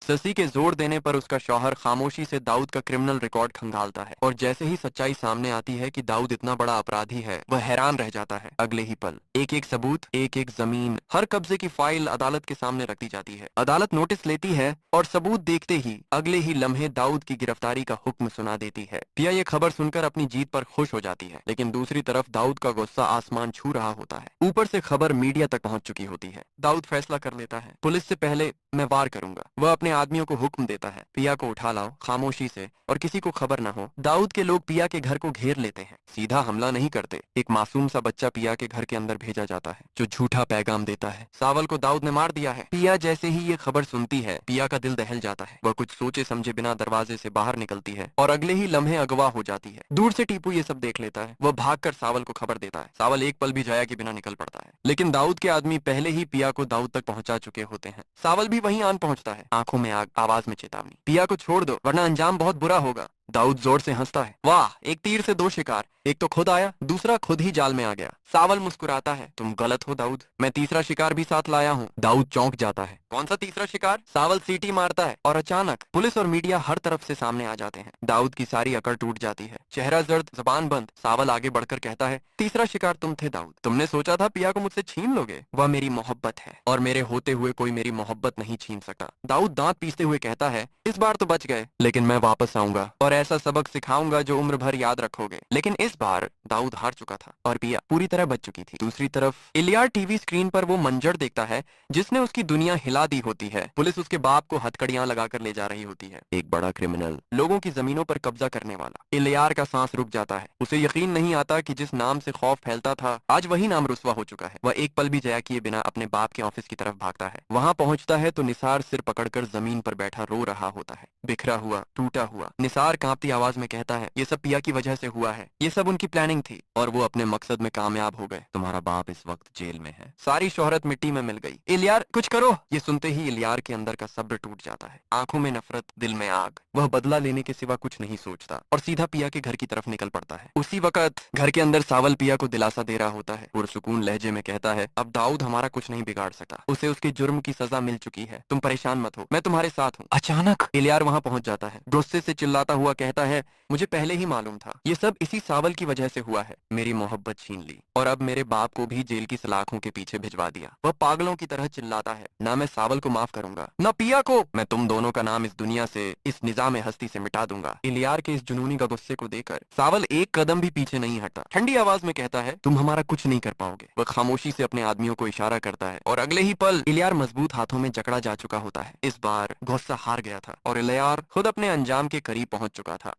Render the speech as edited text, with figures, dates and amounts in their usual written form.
ससी के जोर देने पर उसका शौहर खामोशी से दाऊद का क्रिमिनल रिकॉर्ड खंगालता है और जैसे ही सच्चाई सामने आती है कि दाऊद इतना बड़ा अपराधी है, वह हैरान रह जाता है। अगले ही पल एक एक सबूत, एक एक जमीन, हर कब्जे की फाइल अदालत के सामने रखी जाती है। अदालत नोटिस लेती है और सबूत देखते ही अगले ही लम्हे दाऊद की गिरफ्तारी का हुक्म सुना देती है। पिया ये खबर सुनकर अपनी जीत पर खुश हो जाती है, लेकिन दूसरी तरफ दाऊद का गुस्सा आसमान छू रहा होता है। ऊपर से खबर मीडिया तक पहुंच चुकी होती है। दाऊद फैसला कर लेता है, पुलिस से पहले मैं वार करूंगा। वह अपने आदमियों को हुक्म देता है, पिया को उठा लाओ खामोशी से और किसी को खबर न हो। दाऊद के लोग पिया के घर को घेर लेते हैं। सीधा हमला नहीं करते। एक मासूम सा बच्चा पिया के घर के अंदर भेजा जाता है जो झूठा पैगाम देता है, सावल को दाऊद ने मार दिया है। पिया जैसे ही ये खबर सुनती है, पिया का दिल दहल जाता है। वह कुछ सोचे समझे बिना दरवाजे से बाहर निकलती है और अगले ही लम्हे अगवा हो जाती है। दूर से टीपू ये सब देख लेता है। वह भागकर सावल को खबर देता है। सावल एक पल भी जाया कि बिना निकल पड़ता है, लेकिन दाऊद के आदमी पहले ही पिया को दाऊद तक पहुंचा चुके होते हैं। सावल भी वहीं आन पहुंचता है, आंखों में आग, आवाज में चेतावनी, पिया को छोड़ दो वरना अंजाम बहुत बुरा होगा। दाऊद जोर से हंसता है, वाह, एक तीर से दो शिकार, एक तो खुद आया, दूसरा खुद ही जाल में आ गया। सावल मुस्कुराता है, तुम गलत हो दाऊद, मैं तीसरा शिकार भी साथ लाया हूँ। दाऊद चौंक जाता है, कौन सा तीसरा शिकार? सावल सीटी मारता है और अचानक पुलिस और मीडिया हर तरफ से सामने आ जाते हैं। दाऊद की सारी अकड़ टूट जाती है, चेहरा जर्द, जबान बंद। सावल आगे बढ़कर कहता है, तीसरा शिकार तुम थे दाऊद। तुमने सोचा था पिया को मुझसे छीन लोगे। वह मेरी मोहब्बत है और मेरे होते हुए कोई मेरी मोहब्बत नहीं छीन सका। दाऊद दांत पीसते हुए कहता है, इस बार तो बच गए, लेकिन मैं वापस आऊंगा और ऐसा सबक सिखाऊंगा जो उम्र भर याद रखोगे। लेकिन इस बार दाऊद हार चुका था और पिया पूरी तरह बच चुकी थी। दूसरी तरफ इलियार टीवी स्क्रीन पर वो मंजर देखता है जिसने उसकी दुनिया हिला दी होती है। पुलिस उसके बाप को हथकड़ियां लगाकर ले जा रही होती है। एक बड़ा क्रिमिनल, लोगों की जमीनों पर कब्जा करने वाला। इलियार का सांस रुक जाता है। उसे यकीन नहीं आता कि जिस नाम से खौफ फैलता था, आज वही नाम रुस्वा हो चुका है। वह एक पल भी जया किए बिना अपने बाप के ऑफिस की तरफ भागता है। वहां पहुंचता है तो निसार सिर पकड़कर जमीन पर बैठा रो रहा होता है, बिखरा हुआ, टूटा हुआ। निसार कांपती आवाज में कहता है, ये सब पिया की वजह से हुआ है, ये सब उनकी प्लानिंग थी और वो अपने मकसद में कामयाब हो गए। तुम्हारा बाप इस वक्त जेल में है, सारी शोहरत मिट्टी में मिल गई। इलियार कुछ करो। ये सुनते ही इलियार के अंदर का सब्र टूट जाता है, आंखों में नफरत, दिल में आग। वह बदला लेने के सिवा कुछ नहीं सोचता और सीधा पिया के घर की तरफ निकल पड़ता है। उसी वक्त घर के अंदर सावल पिया को दिलासा दे रहा होता है, पुरसुकून लहजे में कहता है, अब दाऊद हमारा कुछ नहीं बिगाड़ सकता, उसे उसके जुर्म की सजा मिल चुकी है, तुम परेशान मत हो, मैं तुम्हारे साथ हूँ। अचानक इलियार वहाँ पहुंच जाता है, गुस्से से चिल्लाता हुआ कहता है, मुझे पहले ही मालूम था, ये सब इसी सावल की वजह से हुआ है। मेरी मोहब्बत छीन ली और अब मेरे बाप को भी जेल की सलाखों के पीछे भिजवा दिया। वह पागलों की तरह चिल्लाता है, ना मैं सावल को माफ करूंगा, ना पिया को। मैं तुम दोनों का नाम इस दुनिया से, इस निजाम हस्ती से मिटा दूंगा। इलियार के इस जुनूनी का गुस्से को देकर सावल एक कदम भी पीछे नहीं हटता। ठंडी आवाज में कहता है, तुम हमारा कुछ नहीं कर पाओगे। वह खामोशी से अपने आदमियों को इशारा करता है और अगले ही पल इलियार मजबूत हाथों में जकड़ा जा चुका होता है। इस बार गुस्सा हार गया था और इलियार खुद अपने अंजाम के करीब पहुंच चुका था।